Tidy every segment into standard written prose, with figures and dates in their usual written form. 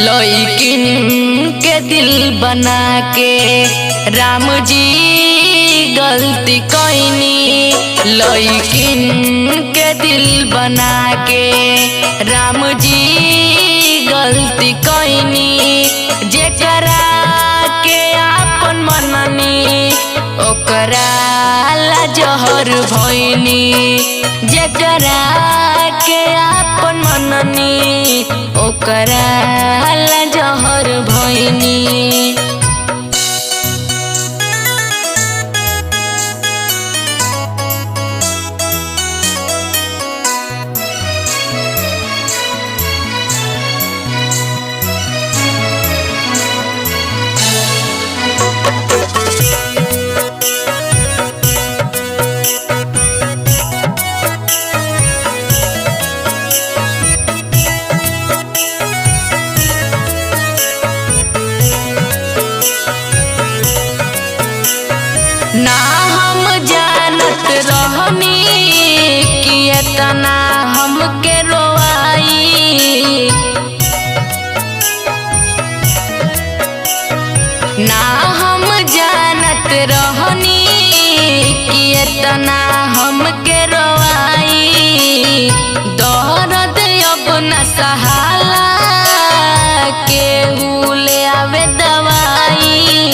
लइकिन के दिल बना के राम जी गलती कईनी। लइकिन के दिल बना के राम जी गलती कईनी। जेकरा के आपन मननी ओकरा ला जहर भइनी। जेकरा के आपन मननी ओकरा ला जहर भइनी। ना हम जानत रहनी कि इतना हमके रोवाई। ना हम जानत रहनी कि इतना हमके रोवाई। दर्द अब न सहाला केहू ले आवे दवाई।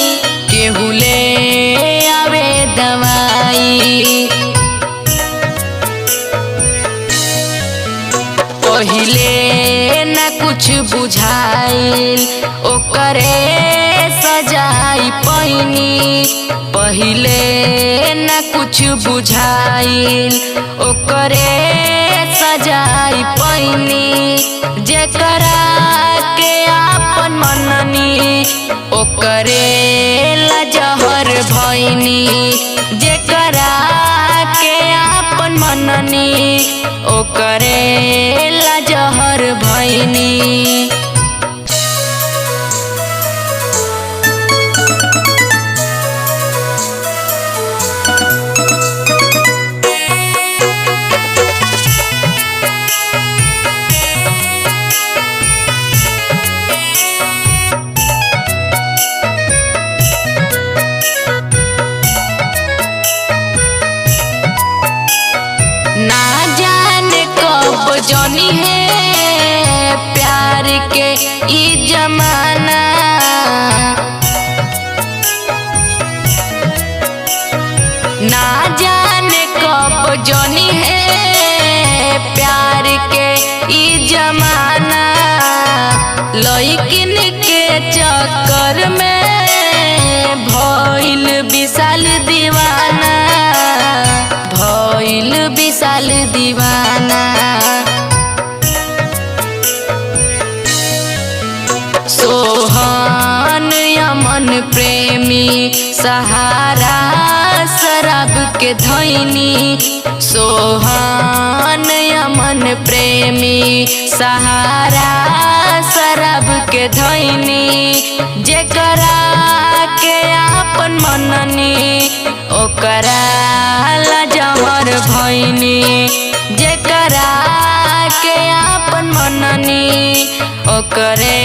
केहू ले दवाई। पहिले न कुछ बुझाइल ओकरे सजाई पैनी। पहिले न कुछ बुझाइल ओकरे सजाई पैनी। जेकरा के आपन मननी ओकरे ला जहर भइनी। जेकरा के आपन मननी ओकरे ला जहर भइनी। ना जाने कब जानी है प्यार के ई जमाना। ना जाने कब जानी है प्यार के ई जमाना। लइकिन के चक्कर में भइल विशाल दीवाना। भइल विशाल दीवाना। सोहन यमन प्रेमी सहारा शराब के धइनी। सोहन यमन प्रेमी सहारा शराब के धइनी। जेकरा के आपन मननी ओकरा ला जहर भइनी। जेकरा के आपन मननी ओकरे